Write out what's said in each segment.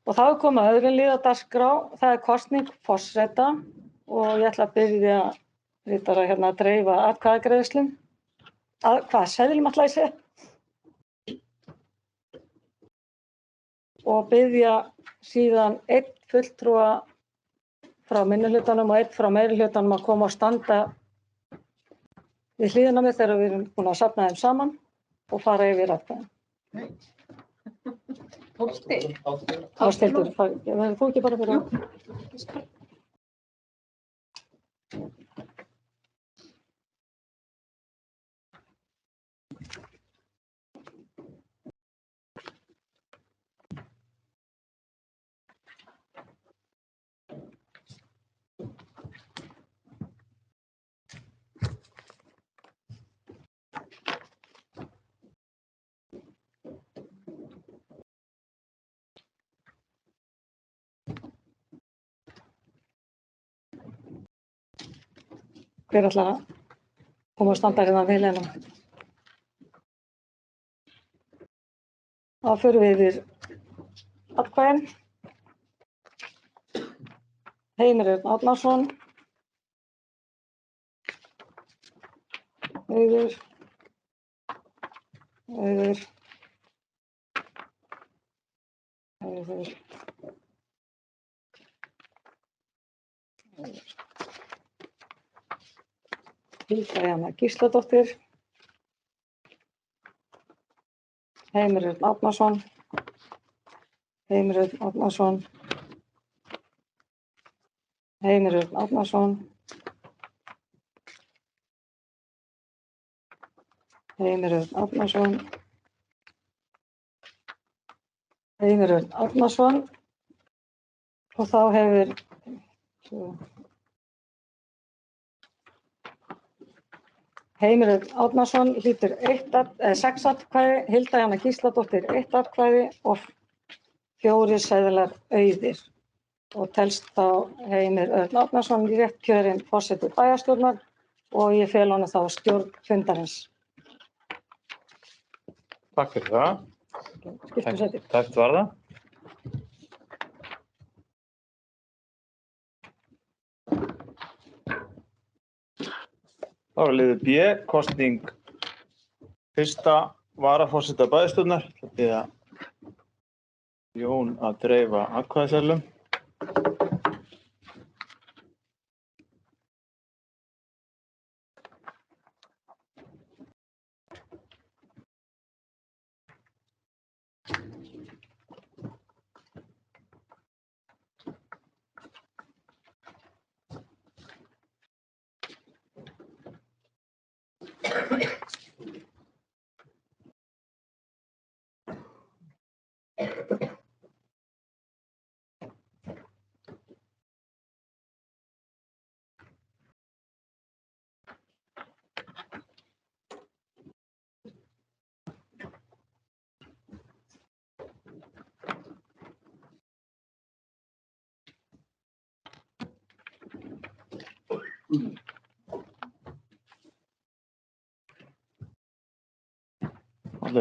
Og þá er komið að öðrum lið á dagskrá, það kosning forseta og ég ætla að biðja ritara hérna að dreifa atkvæðagreiðslum. Hvað seðlum ætla ég segja? Og biðja síðan einn fulltrúa frá minnihlutanum og einn frá meirihlutanum að koma og standa við hliðina með þegar við erum búin að safna þeim saman og fara yfir atkvæðin. Ástildur, verður þú ekki bara fyrir að... Hver ætlar að koma og standa hérna við hliðina? Þá förum við yfir atkvæðin. Heimir Örn Árnason. Auður. Hilda Jana Gísladóttir, Heimir Örn Árnason, Heimir Örn Árnason, Heimir Örn Árnason, Heimir Örn Árnason, Heimir Örn Árnason og þá hefur Heimir Örn Árnason hlýtur 6 atkvæði, Hilda Jana Gísladóttir 1 atkvæði og 4 seðlar auðir. Og telst þá Heimir Örn Árnason rétt kjörinn forseti bæjarstjórnar og ég fel honum þá stjórn fundarins. Takk fyrir það. Skiptum sæti. Takk var það. Þá er liður B, kosning fyrsta varaforseta bæjarstjórnar. Það byrja Jón að dreifa atkvæðaseðlum.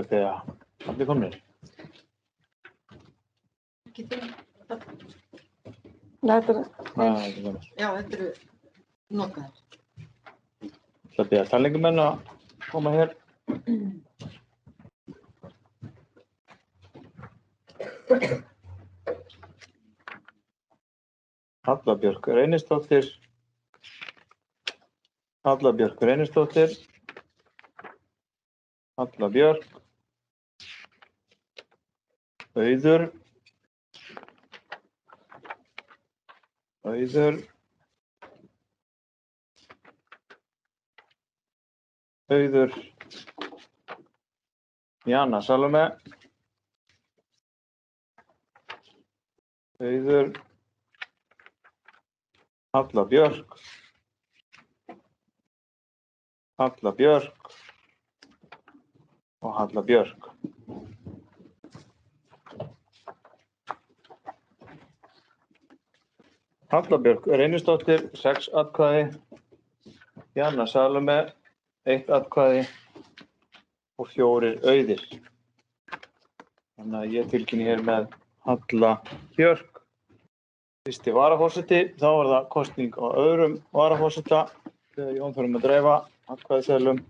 Allir komnir? Ekki þig. Nei, þetta Já, þetta eru notaðar. Það byrja talningumenn að koma hér. Halla Björk Reynisdóttir. Halla Björk Reynisdóttir. Halla Björk. Auður. Auður. Auður. Jana Salome. Auður. Halla Björk. Halla Björk. Og Halla Björk. Halla Björk Reynisdóttir, 6 atkvæði. Jana Salome, 1 atkvæði og 4 auðir. Þannig að ég tilkynni hér með Halla Björk. Fyrsti varaforseti, þá er það kosning á öðrum varaforseta. Þegar Jón fyrir að dreifa atkvæðaseðlum.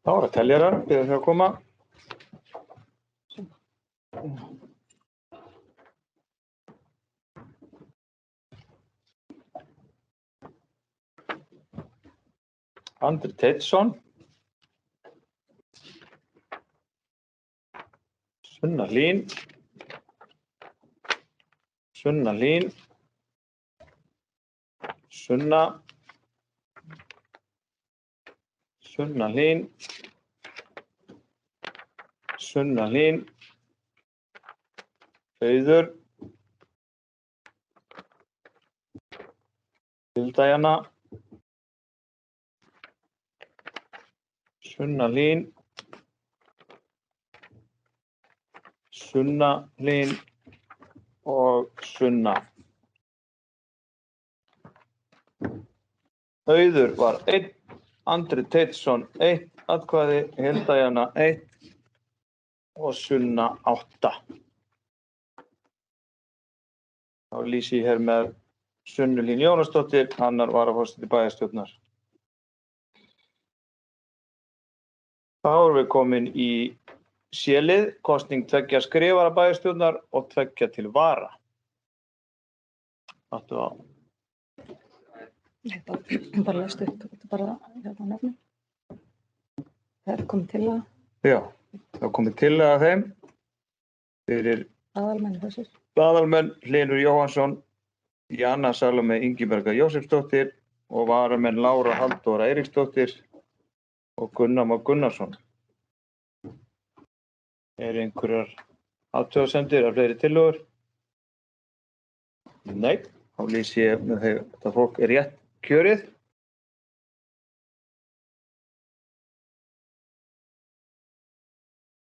Þá er það teljarar, byrja þau að koma. Andri Teitsson. Sunna Hlín. Sunna Hlín. Sunna. Sunna Hlín. Sunna Hlín. Auður. Hilda Jana. Sunna Hlín. Sunna Hlín og Sunna. Auður var 1, Andri Teitsson 1 atkvæði, Hilda Jana 1 og Sunna 8. Þá lýsi ég hér með Sunnu Hlín Jónasdóttir, annar varaforseti bæjarstjórnar. Þá erum við komin í C-lið, kosning 2 skrifara bæjarstjórnar og 2 til vara. Áttu á? Bara lestu upp, þetta bara nefnum. Það er komið til að... Já, það er komið til að þeim. Fyrir Aðalmenn þessir. aðalmenn Hlynur Jóhannsson, Jana Salome Ingiberga Jósefsdóttir og varamenn Lára Halldóra Eiríksdóttir og Gunnar Már Gunnarsson. Er einhverjar athugasemdir af fleiri tillögur? Nei, þá lýsi ég með þegar þetta fólk er rétt kjörið.